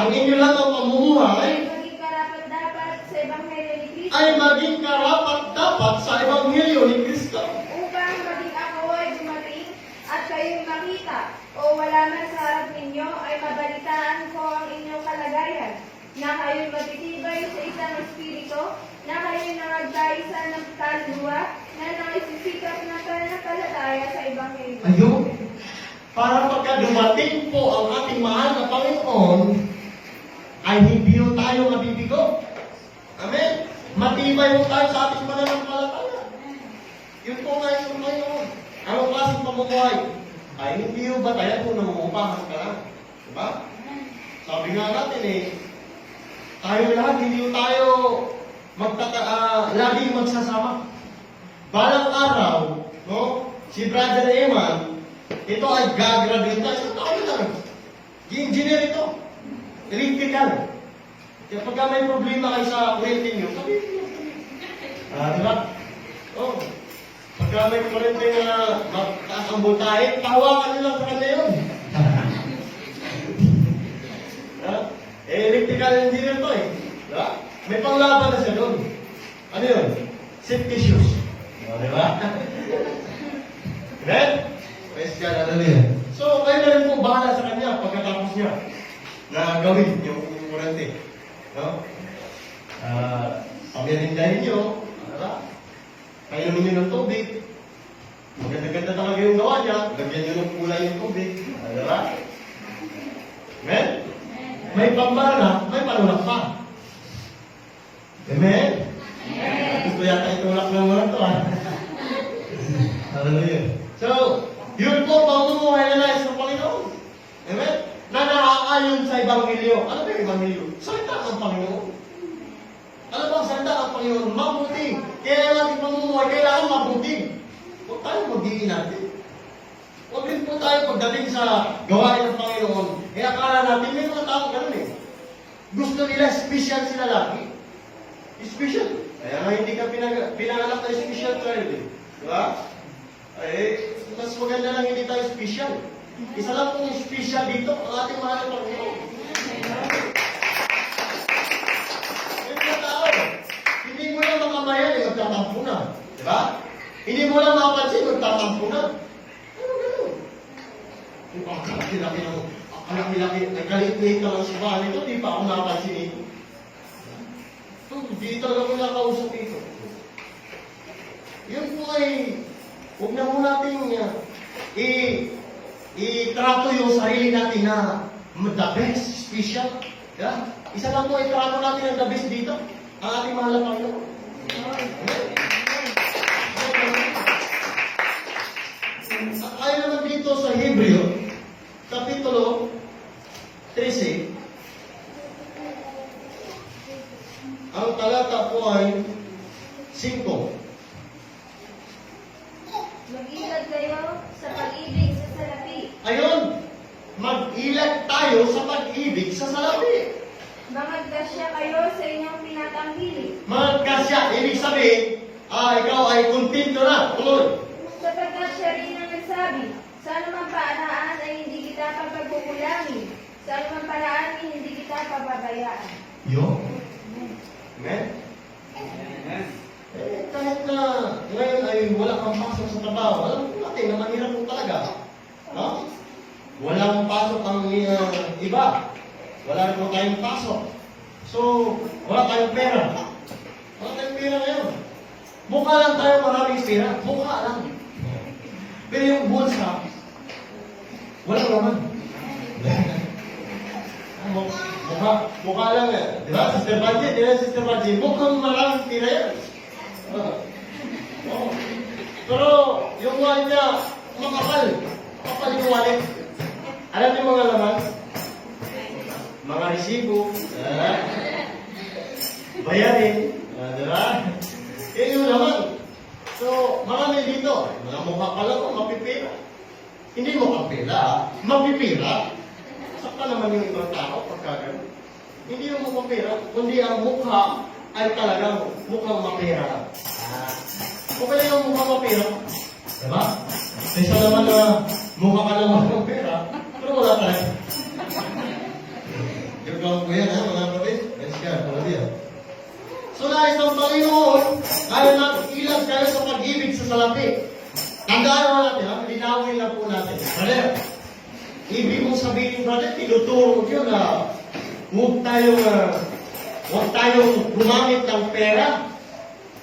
ang inyo lang ang pamumuhay maging karapat-dapat sa Ebanghelyo ni Kristo. ay maging karapat-dapat sa Ebanghelyo ni Kristo. Upang maging ako ay dumating at kayong makita o wala man sa harap ninyo ay mabalitaan ko ang inyong kalagayan, na kayo'y matitibay sa isang espiritu, na kayo'y nangagkaisa ng kaluluwa, na naisisikap na pananampalataya sa Ebanghelyo. Ayun. Para pagka dumating po ang ating mahal na Panginoon, ay hindi po tayo mabibigo. Amen? Matibay po tayo sa ating pananampalataya. Yun po nga yung Panginoon. Anong klaseng pamumuhay? Ay hindi po ba tayo kung nangungupahan ka lang? Diba? Sabi nga natin tayo lahat, hindi po tayo laging magsasama. Balang araw, no? Si Brother Eman, ito ay gagraduate na. Isang taon lang. Engineer ito. Electrical. Kaya pagka may problema kayo sa kurente nyo, sabihin nyo. Diba? Oh. Pagka may kurente na mataas ang voltahe, pahawakan nyo lang sa kanya yun. Electrical engineer to Diba? May panglaban na siya doon. Ano yun? Safety shoes. Diba? Amen? Praise God, hallelujah. So, kayo na rin po bahala sa kanya pagkatapos niya na gawin yung kurente. No? Pamirindahin niyo, kainumin niyo ng tubig. Maganda-ganda talaga yung gawa niya. Lagyan niyo ng kulay yung tubig. Diba? Amen? May pambara, may panulak pa. Amen? Gusto yata itulak ng mga ito. Hallelujah. So, yun po pamumuhay na nais ng Panginoon. Amen? Na naaayon sa Ebanghelyo. Ano ba yung Ebanghelyo? Salita ng Panginoon. Ano ba ang salita ng Panginoon? Mabuti. Kaya yung ating pamumuhay, kailangan mabuti. Huwag tayo magiging natin. Huwag rin po tayo pagdating sa gawain ng Panginoon. Akala natin, may mga tao ganun Gusto nila, special sila lagi. Special. Kaya nga hindi ka pinanganak na special child Diba? Mas maganda lang hindi tayo special. Isa lang pong special dito, ang ating mahal na Panginoon. May mga tao, hindi mo lang makamayan, magtatampo na. Diba? Hindi mo lang mapansin, magtatampo na. Ano gano'n? Yung kalaki-laki ng, kalaki-laki, nagkalit-lit na lang sa bahay ito, di pa ako napansin ito. Hindi talaga ko nakausap ito. Yun po ay, huwag na mo natin itrato yung sarili natin na the best, special. Yeah? Isa lang po itrato natin ang the best dito. Ang ating mahal na Panginoon. Ayon naman dito sa Hebreo, Kapitulo 13, ang talata po ay 5. Mag-ilag kayo sa pag-ibig sa salapi. Ayun, mag-ilag tayo sa pag-ibig sa salapi. Magkasya kayo sa inyong pinatanggilik. Magkasya, ibig sabihin, ikaw ay kontento na. Tuloy. Sapagkat siya rin ang nagsabi, sa anumang paraan ay hindi kita papagkukulangin. Sa anumang paraan ay hindi kita pababayaan. Yun. Amen? Kahit na ngayon ay wala kang pasok sa trabaho, alam ko natin na mahirap po talaga. No? Walang pasok ang iba. Wala rin po tayong pasok. So, wala tayong pera. Wala tayong pera ngayon. Mukha lang tayo maraming pera. Mukha lang. Pero yung bulsa, walang laman. Mukha lang Di ba? Sister Budget, Sister Budget. Mukhang maraming pera yan. Pero yung wallet niya, makapal. Makapal yung wallet. Alam niyo mga laman? Mga resibo. Bayarin. Diba? Yung laman. So, marami dito. Mga mukha ka lang kung mapipira. Hindi mo kapira, mapipira. Saka naman yung ibang tao pagkagano. Hindi yung mapipira, kundi ang mukha ay talagang mukhang mapira. Okay lang yung mukhang mapira. Diba? Kaysa naman na mukha ka lang mapira, pero wala talaga. Joke Nagawang ko yan, ha, mga kapatid? Yes, ka, kapatid. So, nais ng Panginoon, ayaw natin ilag tayo sa pag-ibig sa salapi. Tandaan mo natin, ha? Linawin lang po natin. Brother, ibig mong sabihin, brother, tinuturo ko na huwag tayong gumamit ng pera.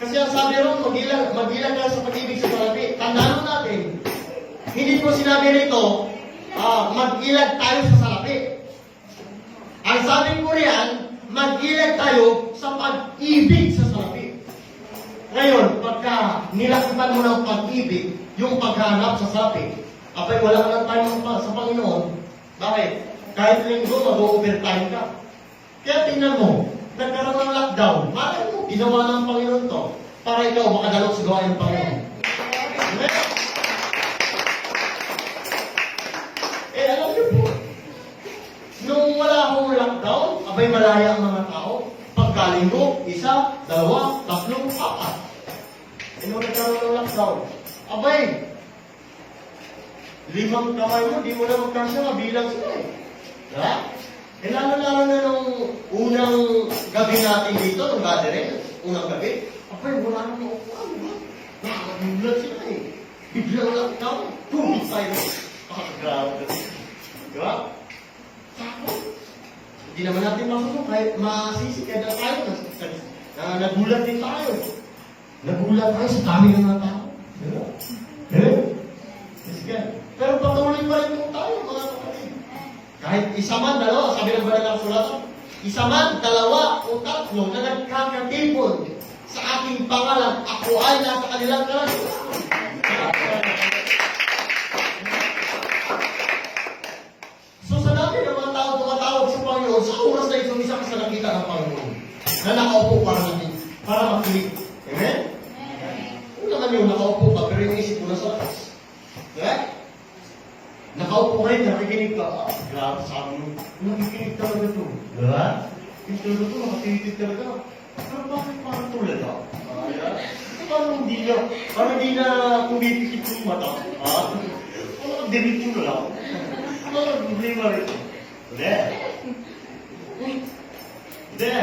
Kasi ang sabi ron, mag-ilag tayo sa pag-ibig sa salapi. Tandaan mo natin, hindi ko sinabi rito, mag-ilag tayo sa salapi. Ang sabi ko riyan, mag-ilag tayo sa pag-ibig sa salapi. Ngayon, pagka nilakutan mo ng pag-ibig, yung paghanap sa salapi, apay wala ka ng time sa Panginoon. Bakit? Kahit linggo, mag-overtime ka. Kaya tingnan mo, nagkaroon ng lockdown, malay mo, ginawa ng Panginoon to, para ikaw makadalok sa gawain ng Panginoon. Amen? Alam niyo po, nung wala akong lockdown, abay malaya ang mga tao. Pagkalinggo, 1, 2, 3, 4. Nung nagkaroon ng lockdown, abay, 5 kamay mo, di mo na magkasya, mabilang sila eh. Diba? Lalo-lalo na nung unang gabi natin dito, nung gathering, unang gabi, abay, wala nang maupuan, diba? Nakakagulat sila eh. Biglang lockdown, tumit tayo. Grabe. Diba? Hindi naman natin masusunod kahit masisi kaya na tayo. Nagulat din tayo. Nagulat tayo sa dami ng mga tao. Diba? Sige. Pero patuloy pa rin po tayo, mga kapatid. Kahit isa man, dalawa, sabi ng banal ng sulatan, isa man, dalawa, o tatlo na nagkakatipon sa aking pangalan, ako ay nasa kanilang kalan. So sa dami ng mga tao tumatawag sa Panginoon, sa oras na ito, isa ka sa nakita ng Panginoon na nakaupo para makinig. Amen? Kung naman yung nakaupo ka, pero yung isip mo na sa labas. Diba? Nakaupo ka rin, nakikinig ka. Grabe, sabi mo, nakikinig talaga ito. Diba? Yung talaga ito, nakatitig talaga. Pero bakit parang tulad ako? Parang hindi na pumipikit yung mata. Parang diretso na lang. Parang problema rin. Hindi. Hindi.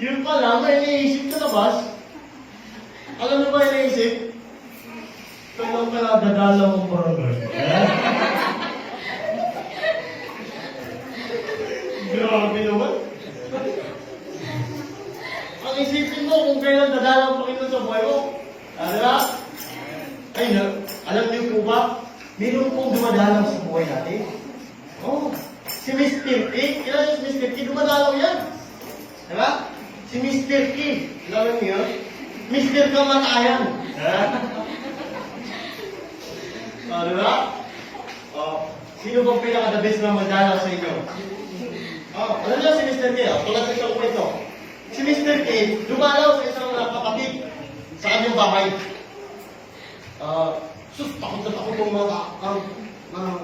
Yun pala, may naisip sa labas. Alam mo ba yung naisip? Ito lang pala, dadalaw ang barangay. Grabe naman. Ang isipin mo kung kailan dadalaw ang Panginoon sa buhay mo. Diba? Ay, alam niyo po ba? Meron pong dumadalaw sa buhay natin. Oh, si Mr. K. Kailan si Mr. K? Dumadalaw yan. Diba? Si Mr. K. Alam niyo yun? Mr. Kamatayan. Diba? Oh, sino bang pinaka-the best na madalaw sa inyo? Oh, alam niyo si Mr. K. Tulad sa isang kwento. Si Mr. K. dumalaw sa isang kapatid sa kanyang bahay. Takot na takot ang mga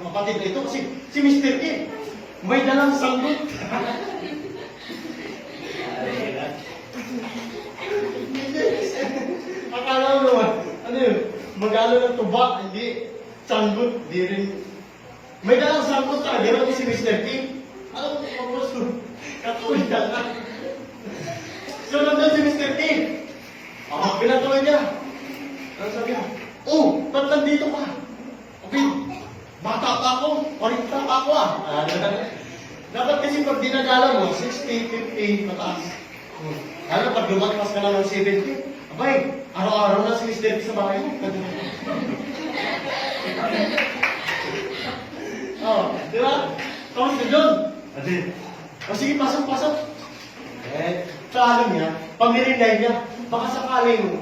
kapatid na ito kasi si Mr. K. may dalang sanggot. Akala mo naman, ano yun, mag-alo ng tuba, hindi, sanggot, di rin. May dalang sanggot ka, di ba si Mr. K? Alam mo, pagpasto, katuloy na. So, nandun si Mr. K. Pinatuloy niya. Ano sabi niya? Oh, ba't nandito ka? Okay, bata pa ako, 40 pa ako Dapat kasi pag dinadala mo, 60, 50, mataas. Lalo pag lumatpas ka na ng 70, abay, araw-araw na si Mr. P sa bahay mo. Di ba? Tapos na doon. Sige, pasok. Sa alam niya, pamirinday niya, baka sakaling,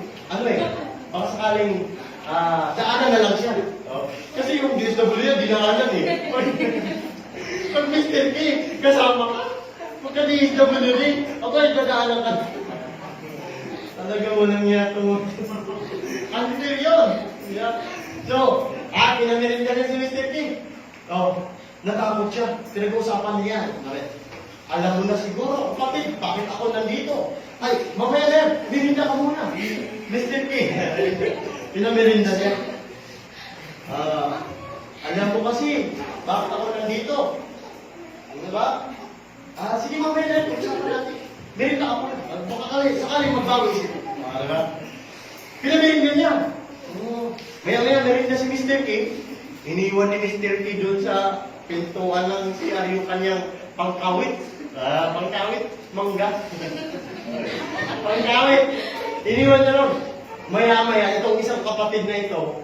daanan na lang siya. Kasi yung DSW niya, dinaanan eh. Pag Mr. K, kasama ka, pagka DSW rin, dadaanan ka. Talaga mo lang niya ito. Unfair yun. So, pinamirinda niya si Mr. K. Natakot siya. Pinag-uusapan niya. Alam mo na siguro, kapatid, bakit ako nandito? Ay, mamaya na yan, mirinda ka muna. Mr. K. Pinamirinda niya. Alam mo kasi, bakit ako mamaya na pag-usapan natin. Meron na ako. Sakali magbago isip. Diba? Pinamirin niya. Maya-maya meron na si Mr. K. Iniwan ni Mr. K doon sa pintuan ng CR yung kanyang pangkawit. Pangkawit, mangga. Pangkawit. Iniwan niya ron. Maya-maya, itong isang kapatid na ito,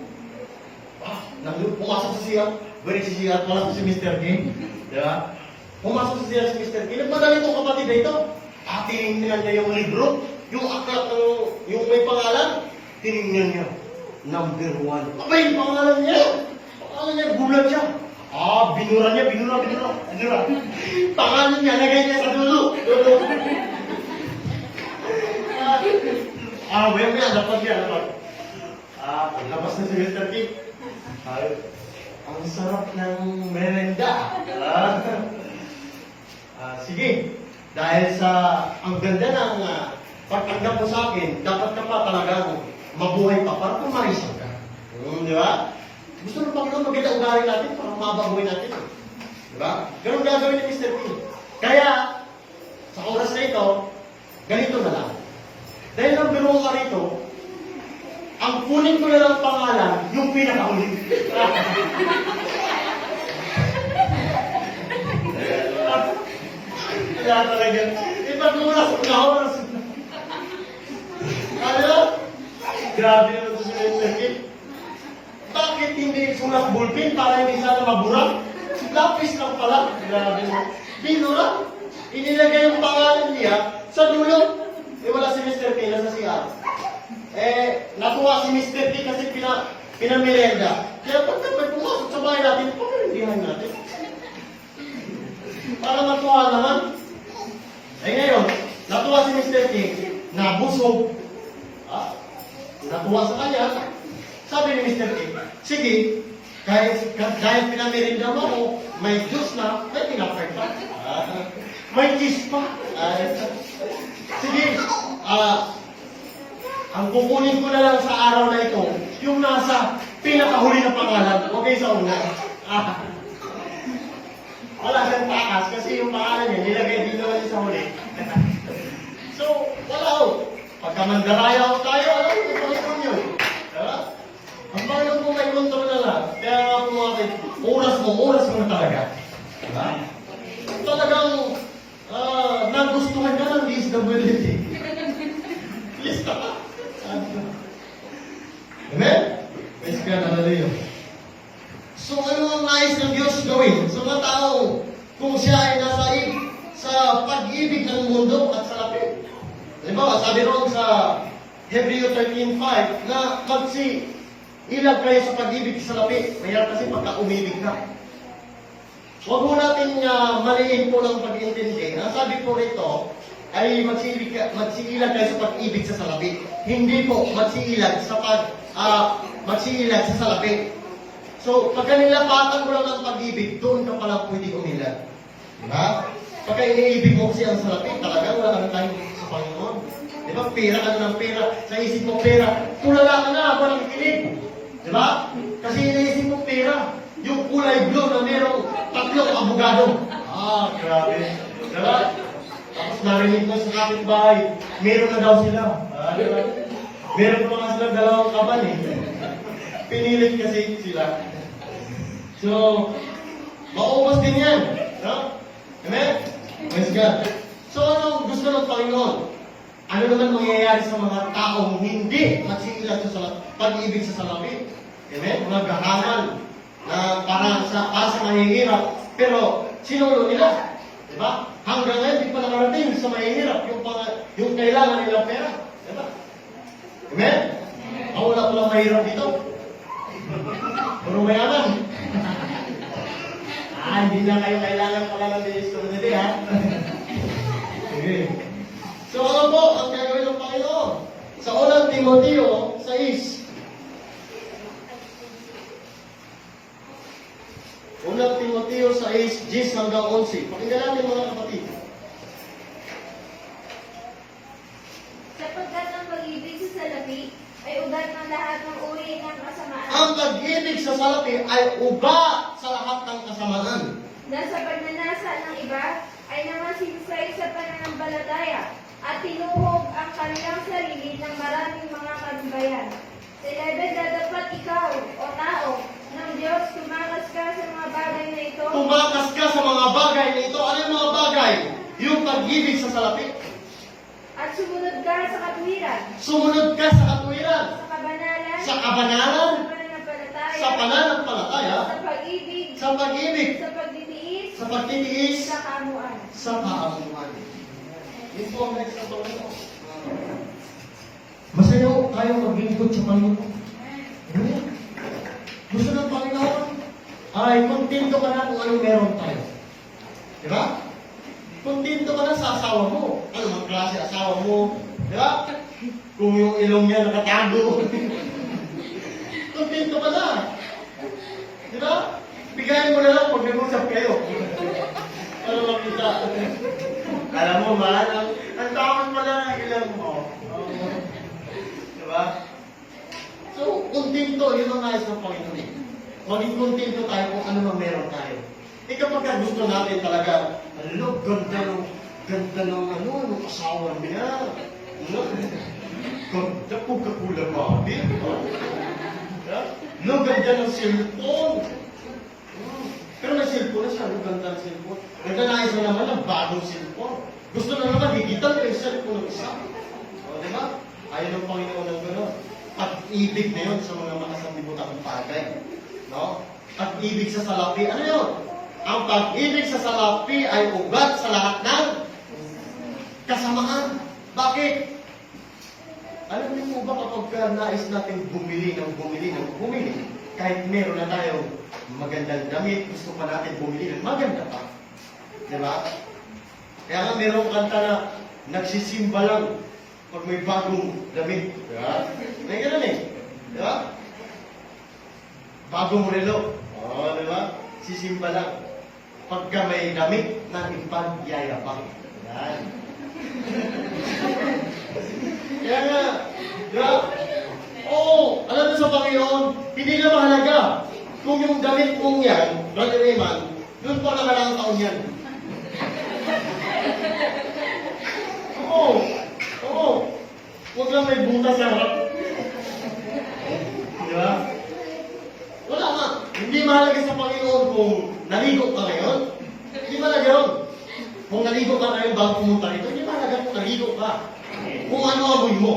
pumasok sa CR. Balik si CR, wala si Mr. K. Diba? Pumasok sa CR si Mr. K. Nagmadali itong kapatid na ito. Tinignan niya yung libro, yung aklat ng, yung may pangalan. Tinignan niya. Number 1. Abay, yung pangalan niya. Pangalan niya, gulat siya. Binura niya. Pangalan niya, lagay niya sa dulo. Maya, dapat. Paglabas na si Mr. King. Ang sarap ng merenda. Sige, dahil sa ang ganda ng pagtanggap mo sa akin, dapat ka pa talagang mabuhay pa para pumarisang ka. Di ba? Gusto ng Panginoon maganda ugali natin para mababuhay natin. Di ba? Ganun gagawin ni Mr. King. Kaya, sa oras na ito, ganito na lang. Dahil ang biro ka rito, ang kunin ko na lang pangalan, yung pinakaulit. Kaya talaga, ipag-uras ko na oras. Ano? Grabe naman ito si Mr. King. Bakit hindi sulat bulpin para hindi sana mabura? Lapis lang pala. Grabe mo. Binura. Inilagay yung pangalan niya sa dulo. Wala si Mr. K, nasa CR. Natuwa si Mr. K kasi pinamerienda. Kaya pag pumasok sa bahay natin, pagkarindihan natin. Para matuwa naman. Ngayon, natuwa si Mr. K, nabusog. Natuwa sa kanya. Sabi ni Mr. K, sige, dahil pinamerienda mo ako, may juice na, may pinapay pa. May cheese pa. Sige, ang kukunin ko na lang sa araw na ito, yung nasa pinakahuli na pangalan. Okay sa una. Wala siyang takas kasi yung pangalan niya, nilagay din naman niya sa huli. So, wala ho. Pagka mandaraya tayo, alam mo, Panginoon yun. Diba? Ang Panginoon mo may kontrol na lang. Kaya nga po mga kait, oras mo na talaga. Diba? Talagang, nagustuhan ka ng DSWD. Please ka pa. Amen? Praise God, hallelujah. So, ano ang nais ng Diyos gawin sa mga tao kung siya ay nasa sa pag-ibig ng mundo at sa lapit? Halimbawa, sabi roon sa Hebreo 13:5 na ilag kayo sa pag-ibig sa lapit. Mayroon kasi pagka umibig ka. Huwag mo natin maliin po ng pag-intindi. Ang sabi po rito ay magsiilag kayo sa pag-ibig sa salapi. Hindi po magsiilag sa magsiilag sa salapi. So, pagka nilapatan mo lang ng pag-ibig, doon ka pala pwede umilag. Diba? Pagka iniibig mo kasi ang salapi, talaga wala ka na tayo sa Panginoon. Diba? Pera ka na ng pera. Sa isip mo pera, tulala ka na habang nakikinig. Diba? Kasi iniisip mo pera. Yung kulay blue na merong 3 abogado. Grabe. Diba? Tapos narinig ko sa kapitbahay, meron na daw sila. Diba? Meron pa nga sila 2 kaban eh. Pinilit kasi sila. So, maubos din yan. No? Amen? Praise God. So, ano gusto ng Panginoon? Ano naman mangyayari sa mga taong hindi magsiilag sa pag-ibig sa salapi? Amen? Mga gahanan na para sa mahihirap, pero sinulo nila. Diba? Hanggang ngayon, di pa nakarating sa mahihirap yung kailangan nilang pera. Diba? Amen? Wala ko lang mahirap dito. Puro mayaman. Hindi na kayo kailangan pala ng ministro na din, ha? Sige. So, ano po ang gagawin ng Panginoon? Sa unang Timoteo 6, unang Timoteo 6, 10 hanggang 11. Pakinggan natin mga kapatid. Sapagkat ang pag-ibig sa salapi ay ugat ng lahat ng uri ng kasamaan. Ang pag-ibig sa salapi ay ugat sa lahat ng kasamaan. Na sa pagnanasa ng iba ay namasingsay sa pananampalataya at tinuhog ang kanilang sarili ng maraming mga karubayan. Sa 11, dapat ikaw, o tao, ng Diyos, tumakas ka sa mga bagay na ito. Tumakas ka sa mga bagay na ito. Ano yung mga bagay? Yung pag-ibig sa salapi. At sumunod ka sa katuwiran, Sumunod ka sa katuwiran. sa kabanalan, Sa kabanalan. sa pananampalataya, Sa pananampalataya. sa pag-ibig, Sa pag-ibig. sa pagtitiis, Sa pagtitiis. sa kamuan. Sa kaamuan. Yun po ang next na Panginoon. Masaya ko tayo maglingkod sa Panginoon. Amen. Gusto ng Panginoon ay kontento ka na kung anong meron tayo. Di ba? Kontento ka na sa asawa mo. Ano mang klase asawa mo. Di ba? Kung yung ilong niya nakatago. Kontento ka na. Di ba? Bigayin mo na lang pag nag-usap kayo. Ano makita? Alam mo, mahal, ang takot pala ng ilang mo. Diba? So, kontento, yun ang nais ng Panginoon. Maging kontento tayo kung ano man meron tayo. Eh kapag gusto natin talaga, ganda ng asawa niya. Ganda po kakula ba? Ganda ng cellphone. Pero may cellphone na siya, ganda ng cellphone. Nagkanais na naman ng bagong cellphone. Gusto na naman, higitan ko yung cellphone ng isa. O, di ba? Ayaw ng Panginoon ng gano'n. Pag-ibig na yun sa mga makasandibutan ng bagay. No? Pag-ibig sa salapi, ano yun? Ang pag-ibig sa salapi ay ugat sa lahat ng kasamaan. Bakit? Alam niyo po ba kapag nais natin bumili, kahit meron na tayong magandang damit, gusto pa natin bumili ng maganda pa. Di ba? Kaya nga merong kanta na nagsisimba lang pag may bagong damit. Di ba? May ganun eh. Di ba? Bagong relo. Oo, di ba? Sisimba lang. Pagka may damit na ipagyayabang. Yan. Kaya nga, di ba? Oo, alam mo sa Panginoon, hindi na mahalaga kung yung damit mong yan, Brother Raymond, doon pa nakalang taon yan. Oo. Huwag lang may butas sa harap. Di ba? Wala nga. Hindi mahalaga sa Panginoon kung naligo ka ngayon. Hindi mahalaga yun. Kung naligo ka ngayon bago pumunta rito, hindi mahalaga kung naligo ka. Kung ano amoy mo.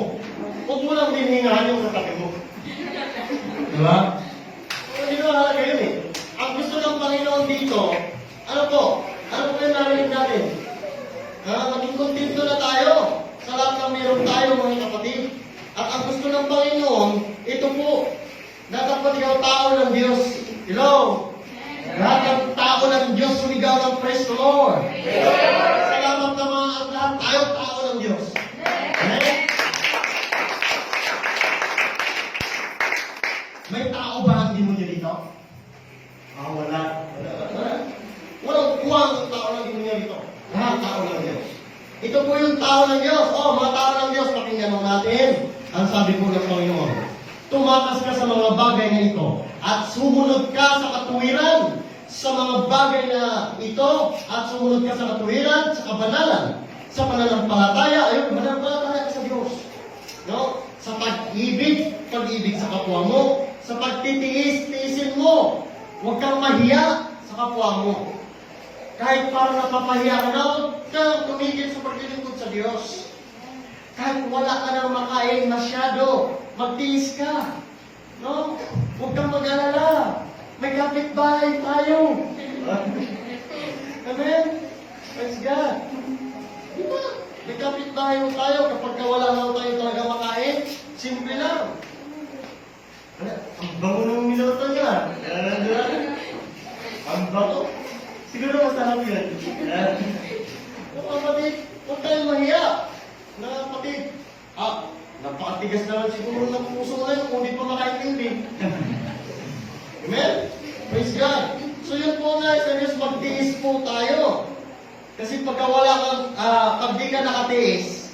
Huwag mo lang dinihingahan yung katabi mo. Di ba? Hindi mahalaga yun eh. Ang gusto ng Panginoon dito, ano po? Ano po yung narinig natin? Maging kontento na tayo sa lahat ng meron tayo, mga kapatid. At ang gusto ng Panginoon, ito po, na dapat ikaw tao ng Diyos. Hello? Lahat ng tao ng Diyos, sumigaw ng praise the Lord. Salamat naman at lahat tayo tao ng Diyos. Amen? May tao ba ang demonyo dito? Wala. Walang kuwang ang tao ng demonyo dito. Lahat tao ng Diyos. Ito po yung tao ng Diyos. Mga tao ng Diyos, pakinggan mo natin. Ang sabi po ng Panginoon, tumakas ka sa mga bagay na ito at sumunod ka sa katuwiran sa mga bagay na ito at sumunod ka sa katuwiran, sa kabanalan, sa pananampalataya, ayun, pananampalataya ka sa Diyos. No? Sa pag-ibig sa kapwa mo, sa pagtitiis, tiisin mo. Huwag kang mahiya sa kapwa mo. Kahit parang napapahiya ka na, huwag kang tumigil sa paglilingkod sa Diyos. Kahit wala ka nang makain masyado, magtiis ka. No? Huwag kang mag-alala. May kapitbahay tayo. Amen? Praise God. Diba? May kapitbahay tayo kapag wala lang tayo talaga makain. Simple lang. Ang bango ng minuto niya. Ang bango. Siguro masarap yan. Kapatid, huwag tayong mahiya. Kapatid, napakatigas naman siguro ng puso na yun kung di pa makaintindi. Amen? Praise God. So yun po nga, serious, magtiis po tayo. Kasi pagka wala kang, pag di ka nakatiis,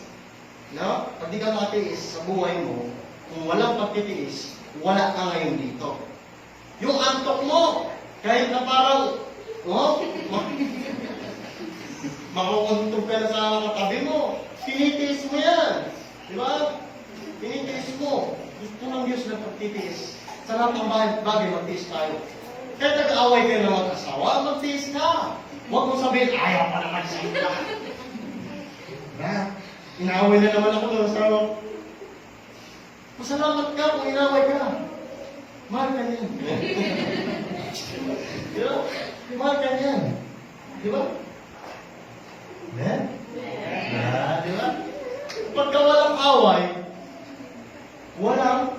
no? Pag di ka nakatiis sa buhay mo, kung walang pagtitiis, wala ka ngayon dito. Yung antok mo, kahit na parang, Makukuntog ka na sa katabi mo. Tinitiis mo yan. Di ba? Tinitiis mo. Gusto ng Diyos na pagtitiis. Sa lahat ng bagay, magtiis tayo. Kaya nag-aaway kayo ng mag-asawa, magtiis ka. Huwag mo sabihin, ayaw pa naman sa iba. Inaaway na naman ako ng asawa. Masalamat ka kung inaaway ka. Mahal ka niyan. Di ba? Mahal ka niyan. Di ba? Amen? Di ba? Pagka walang away, walang,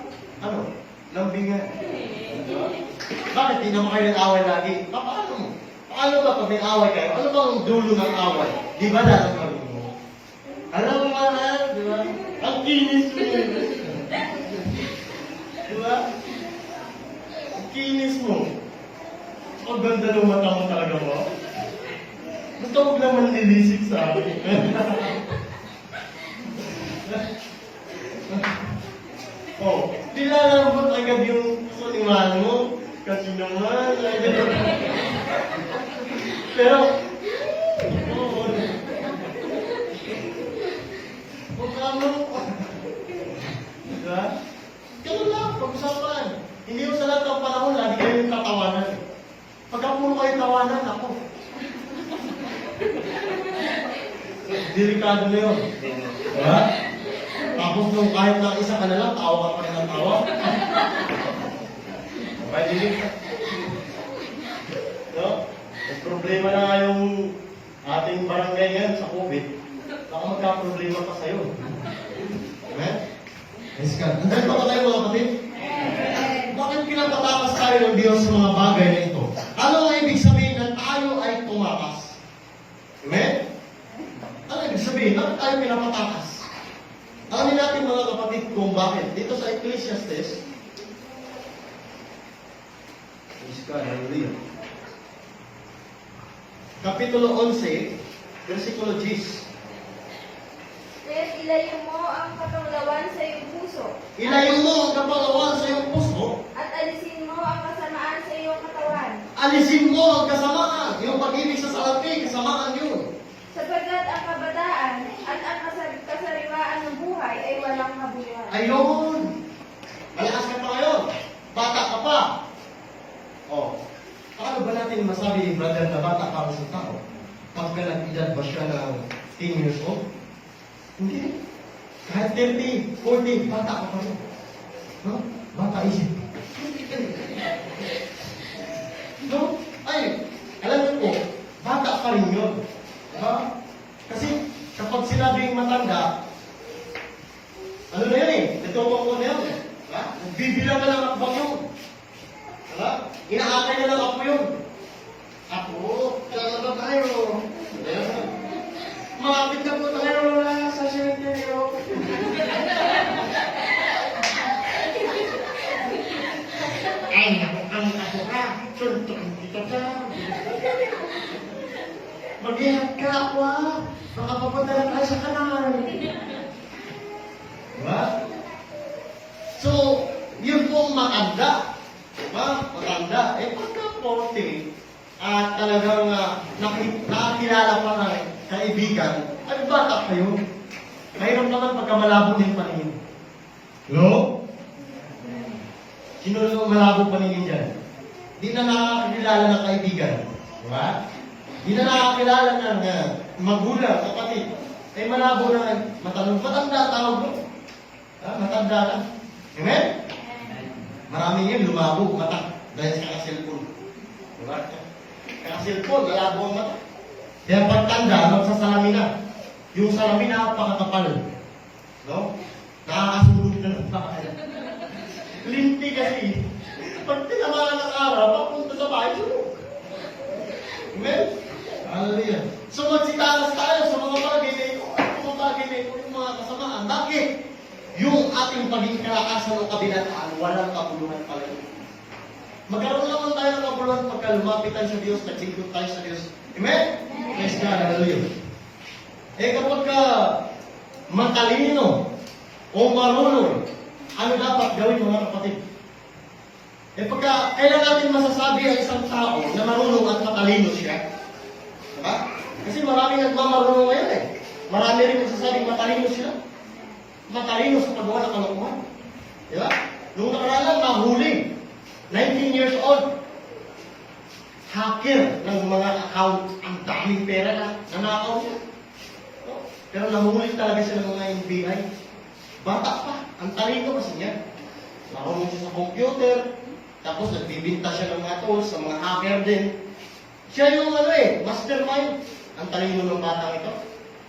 lambingan. Di ba? Bakit di naman kayo nag-away lagi? Paano mo? Paano ba pag may away kayo? Ano ba ang dulo ng away? Di ba dalang kami mo? Alam mo mahal, di ba? Ang kinis mo. Di ba? Ang kinis mo. Ang ganda ng mata mo talaga mo. Gusto mo naman nilisik sa akin. Oh, nilalambot agad yung suliman mo. Kasi naman, pero, ano? Diba? Ganun lang, pag-usapan. Hindi mo sa lahat ng panahon, lagi kayo yung tatawanan. Pagka puro kayo tawanan, ako. Delikado na yun. Diba? Tapos nung kahit na isa ka na lang, tawa ka pa rin ng tawa. Okay, dilig ka. No? May problema na nga yung ating barangay ngayon sa COVID. Baka magka-problema pa sa'yo. Amen? Yes, God. Andiyan pa ba tayo mga kapatid? Bakit pinapatakas tayo ng Diyos sa mga bagay na ito? Ano ang ibig sabihin na tayo ay tumakas? Amen? Ano ibig sabihin? Bakit tayo pinapatakas? Alamin natin mga kapatid kung bakit. Dito sa Ecclesiastes, Kapitulo 11, versikulo 10. Kaya't ilayo mo ang kapanglawan sa iyong puso. Ilayo mo ang kapalawan sa iyong puso. At alisin mo ang kasamaan sa iyong katawan. Alisin mo ang kasamaan. Yung pag-ibig sa salapi, kasamaan yun. Sapagkat ang kabataan at ang kasariwaan ng buhay ay walang kabuluhan. Ayun! Malakas ka pa ngayon. Bata ka pa. Oh. Paano ba natin masabi ni brother na bata para sa tao? Pagka nag-edad ba siya ng 10 years old? Hindi. Kahit 30, 40, bata ka pa rin. No? Bata isip. No? Ay, alam mo po, bata pa rin yun. Diba? Kasi kapag sinabing matanda, ano na yan eh? Natupang ko na yan. Diba? Nagbibilang ka ng akbang yun. Diba? Inaakay na lang ako yun. Ako, kailangan ba tayo? Malapit na po tayo sa cemetery. Ay, naku, ang ako ka. Suntok dito ka. Mag-ihat ka ako ha. Baka papunta na tayo sa kanal. Diba? So, yun pong matanda. Diba? Matanda. Eh, pagka 40, at talagang nakakilala pa ng kaibigan, ay bata kayo. Mayroon naman pagka malabo din paningin. Hello? Sino yung malabo paningin dyan? Di na nakakilala ng kaibigan. Diba? Di na nakakilala ng magulang, kapatid. Ay malabo na matanong. Matanda tawag mo. Matanda na. Amen? Maraming yun, lumabo, mata. Dahil sa cellphone. Diba? Kaya cellphone, malabo ang mata. Kaya pagtanda, magsasalamin na. Yung salamin na pakakapal. No? Nakakasulog na ng bahay. Linti kasi. Pag tinamaan ng araw, papunta sa bahay, sulog. Amen? Hallelujah. So magsitalas tayo sa mga bagay na ito. At mga bagay na ito, yung mga kasamaan. Bakit? Yung ating paging kalakasan o kabinataan, walang kabuluhan pala ito. Magkaroon naman tayo ng kabuluhan pagka lumapit tayo sa Diyos, nagsingkot tayo sa Diyos. Amen? Praise God, hallelujah. Eh kapag matalino o marunong, ano dapat gawin mga kapatid? Eh pagka kailan natin masasabi ang isang tao na marunong at matalino siya? Diba? Kasi maraming nagmamarunong ngayon eh. Marami rin nagsasabing matalino sila. Matalino sa paggawa ng kalokohan. Di ba? Nung nakaraan lang, nahuli. 19 years old. Hacker ng mga account. Ang daming pera na nanakaw niya. No? Pero nahuli talaga siya ng mga NBI. Bata pa. Ang talino kasi niya. Marunong siya sa computer. Tapos nagbibinta siya ng mga tools sa mga hacker din. Siya yung mastermind. Ang talino ng batang ito.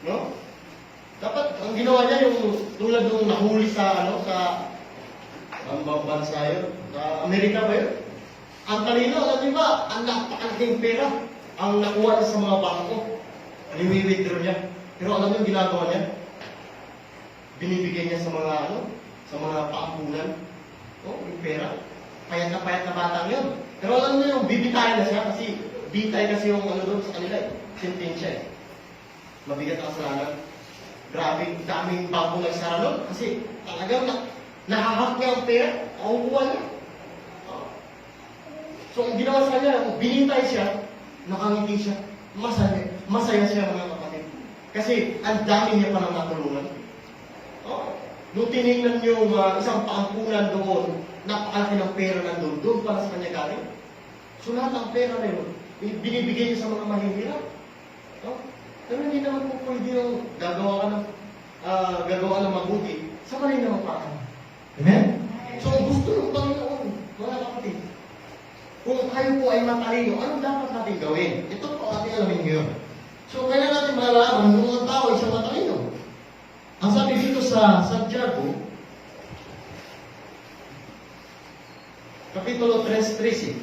No? Dapat, ang ginawa niya yung tulad nung nahuli sa ang bansa yun, sa Amerika ba yun? Ang talino, alam niyo ba, ang napakalaking pera ang nakuha niya sa mga bangko. Nimi-withdraw niya. Pero alam niyo yung ginagawa niya? Binibigyan niya sa mga paampunan. Oh, yung pera. Payat na batang yun. Pero alam niyo yung bibitayin na siya kasi bitay kasi yung doon sa kanila eh. Sentensya eh. Mabigat ang kasalanan. Grabe, daming bangko na isara doon. Kasi talagang nahahak niya ang pera. Nakukuha niya. So, ang ginawa sa kanya, binintay siya, nakangiti siya, masaya siya mga kapatid. Kasi ang dami niya pa nang natulungan. Nung tinignan niyo isang paampunan doon, napakalaki ng pera nandun, doon pala sa kanya galing. So, lahat ng pera na yun, binibigay niya sa mga mahihirap. Pero hindi naman po pwede yung gagawa ng mabuti sa mali na paraan. Amen? So, gusto ng Panginoon, mga kapatid. Kung kayo po ay matalino, anong dapat natin gawin? Ito po ating alamin ngayon. So, kaya natin malalaman kung ang tao ay siyang matalino. Ang sabi dito sa Santiago, Kapitulo 3:13.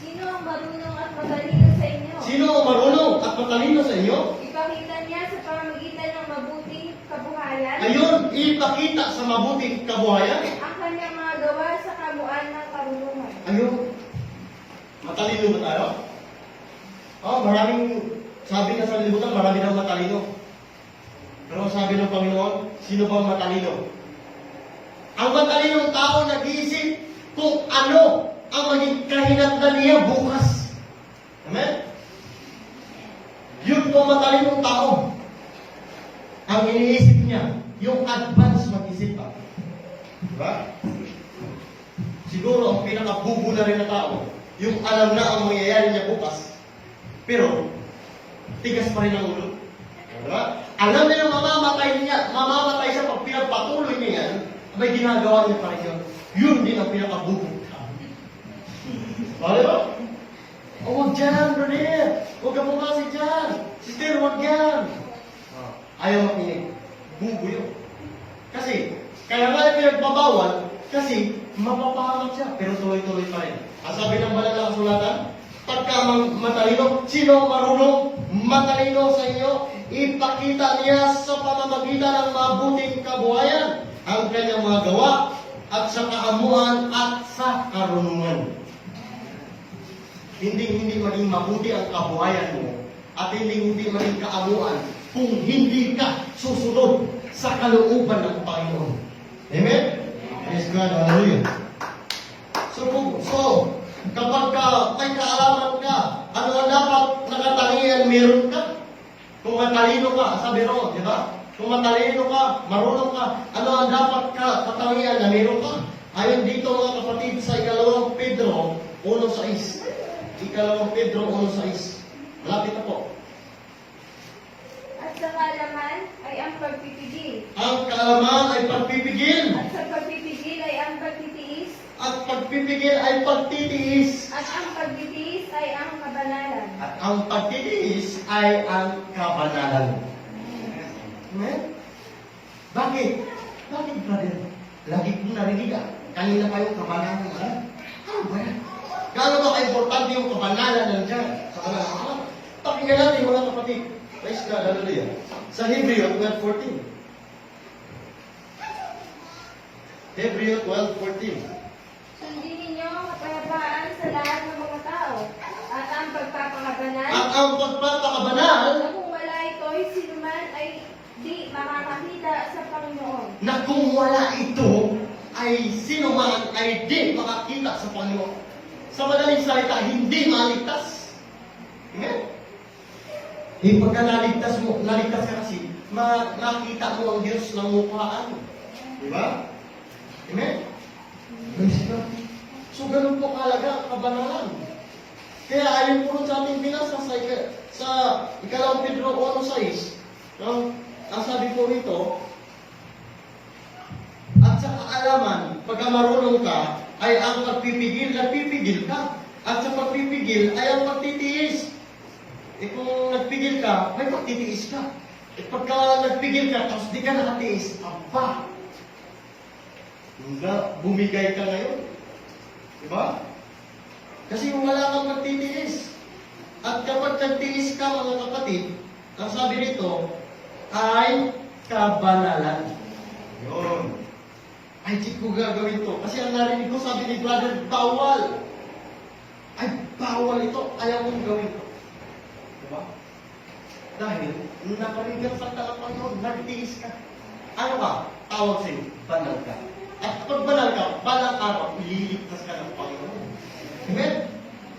Sino ang marunong at matalino sa inyo? Sino ang marunong at matalino sa inyo? Ipakita niya sa pamamagitan ng mabuting kabuhayan Ayun, ipakita sa mabuting kabuhayan. ang kanyang mga gawa sa kabuuan ng karunungan. Ayun. Matalino ba tayo? Maraming, sabi na sa libutan, marami daw matalino. Pero sabi ng Panginoon, sino ba ang matalino? Ang matalinong tao nag-iisip kung ano ang maging kahinatnan niya bukas. Amen? Yun po matalinong tao. Ang iniisip niya, yung advance mag-isip pa. Diba? Siguro ang pinakabubo na rin na tao, yung alam na ang mangyayari niya bukas, pero tigas pa rin ang ulo. Diba? Alam niya na mamamatay siya pag pinagpatuloy niya yan, may ginagawa niya pa rin yun. Yun din ang pinakabubo. Diba? Huwag dyan, brother! Huwag ka pumasok dyan! Sister, huwag yan! Ayaw makinig. Bubo yun. Kasi, kaya nga pinagpabawal, kasi mapapahamak siya, pero tuloy-tuloy pa rin. Ang sabi ng banal na kasulatan, pagka matalino, sino marunong matalino sa inyo, ipakita niya sa pamamagitan ng mabuting kabuhayan ang kanyang mga gawa at sa kaamuan at sa karunungan. Hindi maging mabuti ang kabuhayan mo at hindi maging kaamuan kung hindi ka susunod sa kalooban ng Panginoon. Amen? Praise God, hallelujah. So, kapag may kaalaman ka, ano ang dapat nakatangian meron ka? Kung matalino ka, sabi ro, di ba? Kung matalino ka, marunong ka, ano ang dapat katangian na meron ka? Ayon dito mga kapatid sa 2 Pedro 1:6. 2 Pedro 1:6. Malapit na po. At sa kaalaman ay ang pagpipigil. Ang kaalaman ay pagpipigil. At sa pagpipigil ay ang pagtitiis. At pagpipigil ay pagtitiis. At ang pagtitiis ay ang kabanalan. At ang pagtitiis ay ang kabanalan. Amen? Bakit? Bakit, brother? Lagi kong narinig kanina kayong kabanalan. Ano ba yan? Gaano ba ka-importante yung kabanalan nandiyan sa kabanalan? Pakinggan natin mga kapatid. Praise God, hallelujah. Sa Hebreo 12:14. Hebreo 12:14. Sundin ninyo ang kapayapaan sa lahat ng mga tao. At ang pagpapakabanal. At ang pagpapakabanal Na kung wala ito'y sinuman ay di makakakita sa Panginoon. na kung wala ito, ay ay sino man ay di makakita sa Panginoon. Sa madaling salita, hindi maligtas. Amen? Pagka naligtas ka kasi, makita mo ang Diyos ng mukhaan. Di ba? Amen? Praise God. So, ganun po kalaga ang kabanalan. Kaya ayon po sa ating binasa sa ikalawang Pedro 1:6, no? Ang sabi po rito, at sa kaalaman, pagka marunong ka, ay ang nagpipigil ka. At sa pagpipigil, ay ang pagtitiis. Kung nagpigil ka, may pagtitiis ka. Pagka nagpigil ka, tapos di ka nakatiis, aba, bumigay ka ngayon. Diba? Kasi wala kang pagtitiis. At kapag nagtiis ka, mga kapatid, ang sabi rito, ay kabanalan. Yun. Ay, di ko gagawin to. Kasi ang narinig ko, sabi ni brother, bawal. Ay, bawal ito. Ayaw kong gawin to. Diba? Dahil, nakarinig sa Panginoon, nagtiis ka. Ano ka? Tawag sa'yo, banal ka. At pag banal ka, balang araw, ililigtas ka ng Panginoon. Amen?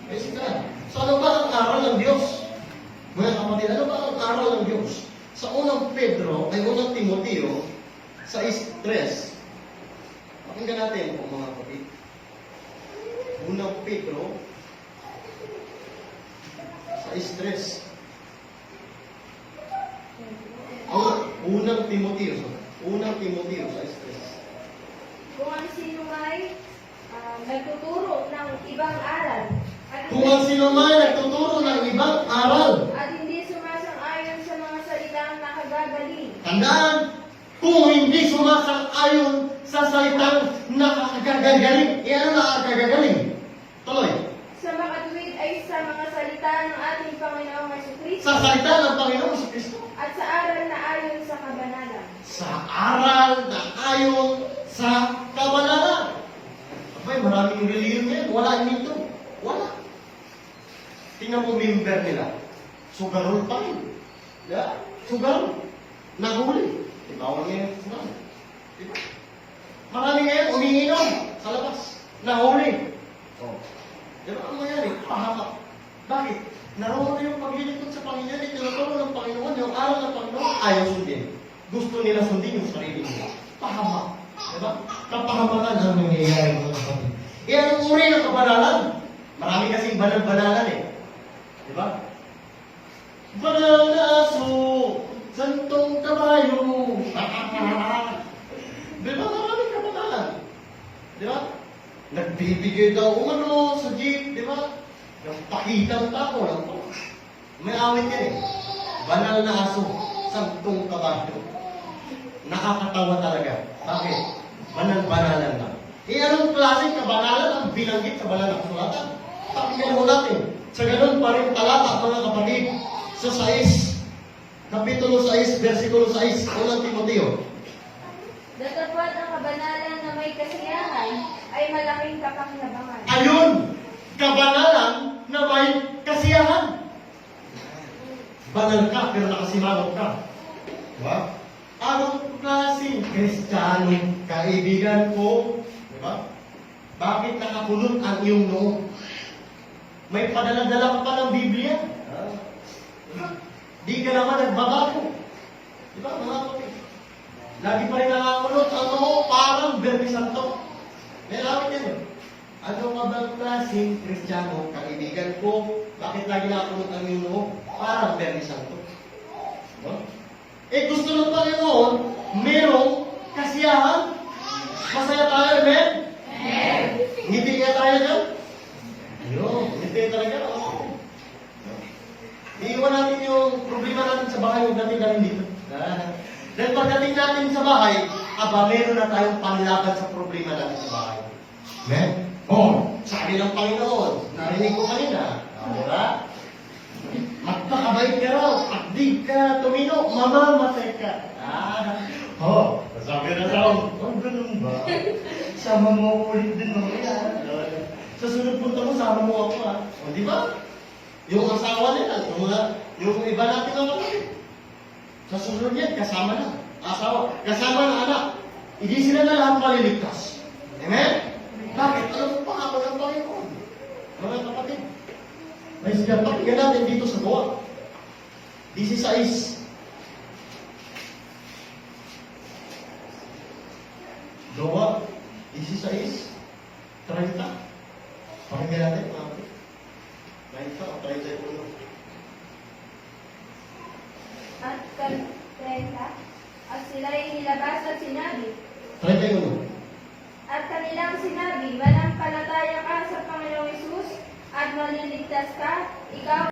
Praise God. So, ano ba ang aral ng Diyos? Mga kapatid, ano ba ang aral ng Diyos? Sa unang Timoteo, sa 6:3, pakinggan natin po mga kapatid. Unang Pedro, sa 6:3. Unang Timoteo, sa 6:3. Kung ang sino may nagtuturo ng ibang aral Kung ang sino man nagtuturo ng ibang aral, at hindi sumasang-ayon sa mga salitang nakagagaling, tandaan, kung hindi sumasang-ayon sa salitang nakakagagaling, ano nakakagagaling? Tuloy. sa makatuwid ay sa mga salita ng ating Panginoong Jesucristo Sa salita ng Panginoon si Kristo. at sa aral na ayon sa kabanalan. Sa aral na ayon sa kabanalan. Abay, maraming reliyon yan. Wala nito. Wala. Tingnan mo member nila. Sugarol pa rin. Yeah? Sugarol. Nahuli. Bawal ngayon sugarol. Diba? Marami ngayon umiinom sa labas. Nahuli. Oh. Diba ang mangyari? Pahamak. Bakit? Naroon na yung paglilingkod sa Panginoon, tinuturo ng Panginoon, yung aral ng Panginoon, ayaw sundin. Gusto nila sundin yung sarili nila. Pahamak. Diba? Kapahamakan ang nangyayari mga kapatid. Yan ang uri ng kabanalan. Marami kasing banal-banalan eh. Diba? Banal na aso, santong kabayo. Diba? Maraming kabanalan. Diba? Nagbibigay daw umano sa jeep, di ba? Yung pakitang tao lang po. May awit yan eh. Banal na aso, santong kabayo. Nakakatawa talaga. Bakit? Banal-banalan lang. Anong klaseng kabanalan ang binanggit sa banal na kasulatan? Pakinggan mo natin. Sa ganun pa rin talata, mga kapatid, sa 6, Kapitulo 6, versikulo 6, unang Timoteo. Datapwat ang kabanalan na may kasiyahan ay malaking kapakinabangan. Ayun! Kabanalan na may kasiyahan. Banal ka, pero nakasimangot ka. Diba? Anong klaseng Kristiyano kaibigan ko? Diba? Bakit nakakulot ang iyong noo? May padala-dala ka pa ng Biblia. Diba? Di ka naman nagbabago. Diba, mga kapatid? Lagi pa rin nakakulot ang noo, parang Bernie Santo. May lawit yan. Ano ka bang klaseng Kristiyano kaibigan ko? Bakit lagi nakakulot ang iyong noo? Parang Bernie Santo. Diba? Gusto ng Panginoon, merong kasiyahan. Masaya tayo, amen? Amen. Ngiti kaya tayo dyan? Ayun, ngiti talaga. Oh. Iiwan natin yung problema natin sa bahay, huwag natin galing dito. Dahil pagdating natin sa bahay, meron na tayong panlaban sa problema natin sa bahay. Amen? Oh, sabi ng Panginoon, narinig ko kanina, diba? Magpakabait ka raw, at di ka tumino, mamamatay ka. Sabi na raw, ganun ba? Sama mo ako ulit din mamaya. Sa sunod punta mo, sama mo ako ha. O, di ba? Yung asawa nila, yung iba natin ang kapatid. Sa sunod yan, kasama na. Asawa, kasama na anak. Hindi sila na lahat maliligtas. Ay, siya, pakinggan natin dito sa gawa. 16. Gawa, 16. 30. Pakinggan natin, mga kapatid. 30 o 31. At 30, at sila'y nilabas at sinabi, 31. at kanilang sinabi, manampalataya ka sa Panginoong Hesus at maliligtas ka, ikaw